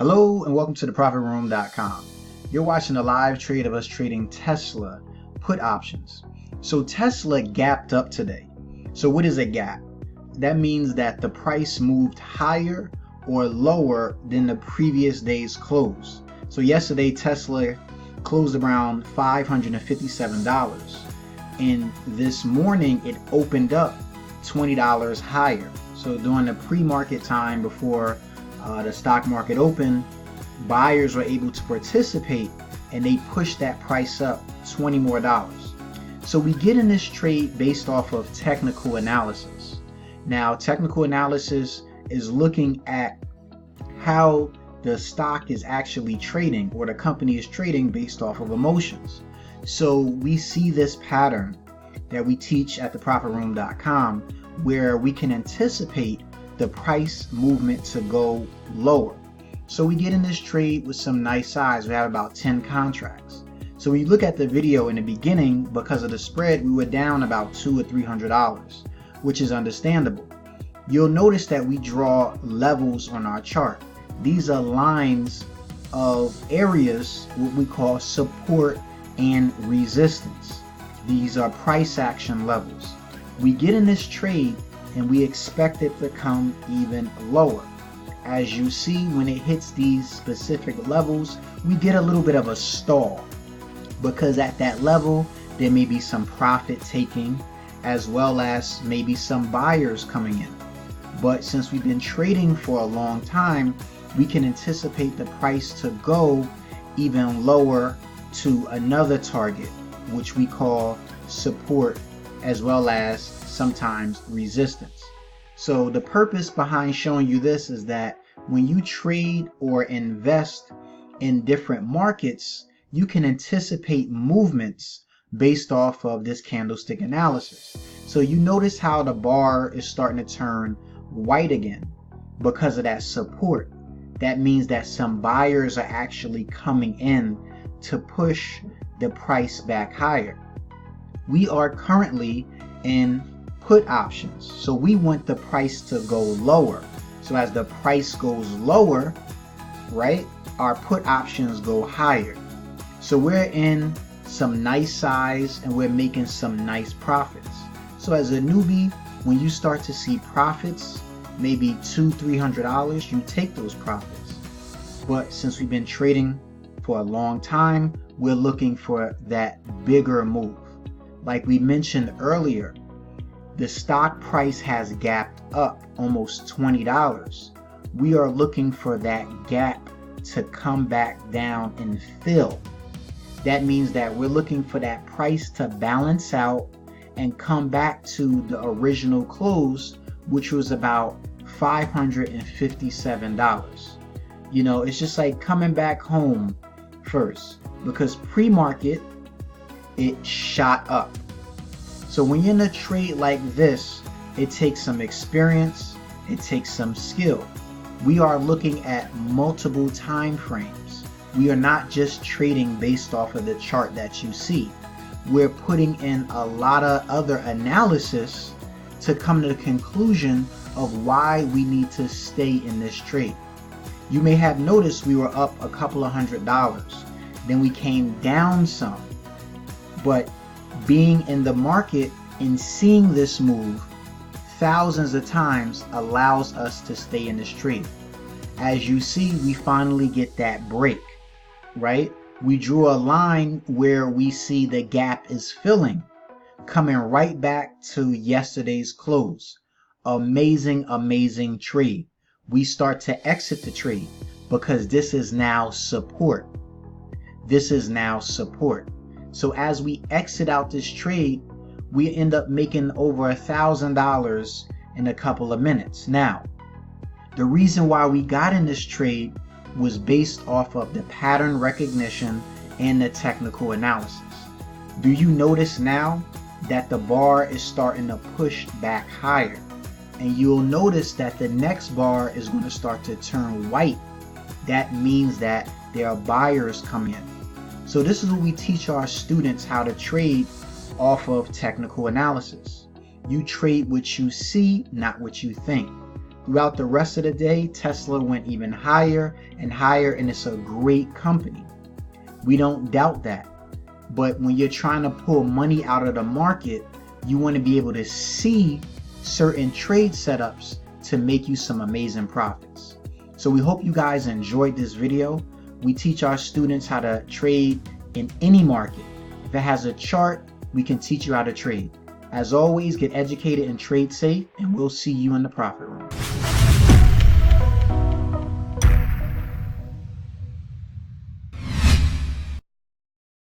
Hello and welcome to theprofitroom.com. You're watching a live trade of us trading Tesla put options. So Tesla gapped up today. So what is a gap? That means that the price moved higher or lower than the previous day's close. So yesterday Tesla closed around $557, and this morning it opened up $20 higher. So during the pre-market time before the stock market opened, buyers were able to participate and they pushed that price up $20 more. So we get in this trade based off of technical analysis. Now, technical analysis is looking at how the stock is actually trading, or the company is trading, based off of emotions. So we see this pattern that we teach at theprofitroom.com where we can anticipate the price movement to go lower. So we get in this trade with some nice size. We have about 10 contracts. So when you look at the video in the beginning, because of the spread, we were down about $200 or $300, which is understandable. You'll notice that we draw levels on our chart. These are lines of areas, what we call support and resistance. These are price action levels. We get in this trade and we expect it to come even lower. As you see, when it hits these specific levels, we get a little bit of a stall, because at that level there may be some profit taking as well as maybe some buyers coming in. But since we've been trading for a long time, we can anticipate the price to go even lower to another target, which we call support, as well as sometimes resistance. So the purpose behind showing you this is that when you trade or invest in different markets, you can anticipate movements based off of this candlestick analysis. So you notice how the bar is starting to turn white again because of that support. That means that some buyers are actually coming in to push the price back higher. We are currently in put options, so we want the price to go lower. So as the price goes lower, right, our put options go higher. So we're in some nice size and we're making some nice profits. So as a newbie, when you start to see profits, maybe $200-$300, you take those profits. But since we've been trading for a long time, we're looking for that bigger move. Like we mentioned earlier, the stock price has gapped up almost $20. We are looking for that gap to come back down and fill. That means that we're looking for that price to balance out and come back to the original close, which was about $557. You know, it's just like coming back home first, because pre-market it shot up. So when you're in a trade like this, it takes some experience, it takes some skill. We are looking at multiple time frames. We are not just trading based off of the chart that you see. We're putting in a lot of other analysis to come to the conclusion of why we need to stay in this trade. You may have noticed we were up a couple of $100, then we came down some. But being in the market and seeing this move thousands of times allows us to stay in this trade. As you see, we finally get that break, right? We drew a line where we see the gap is filling, coming right back to yesterday's close. Amazing, amazing trade. We start to exit the trade because this is now support. This is now support. So as we exit out this trade, we end up making over $1,000 in a couple of minutes. Now, the reason why we got in this trade was based off of the pattern recognition and the technical analysis. Do you notice now that the bar is starting to push back higher? And you'll notice that the next bar is going to start to turn white. That means that there are buyers coming in. So this is what we teach our students how to trade off of technical analysis. You trade what you see, not what you think. Throughout the rest of the day, Tesla went even higher and higher, and it's a great company. We don't doubt that. But when you're trying to pull money out of the market, you want to be able to see certain trade setups to make you some amazing profits. So we hope you guys enjoyed this video. We teach our students how to trade in any market. If it has a chart, we can teach you how to trade. As always, get educated and trade safe, and we'll see you in the profit room.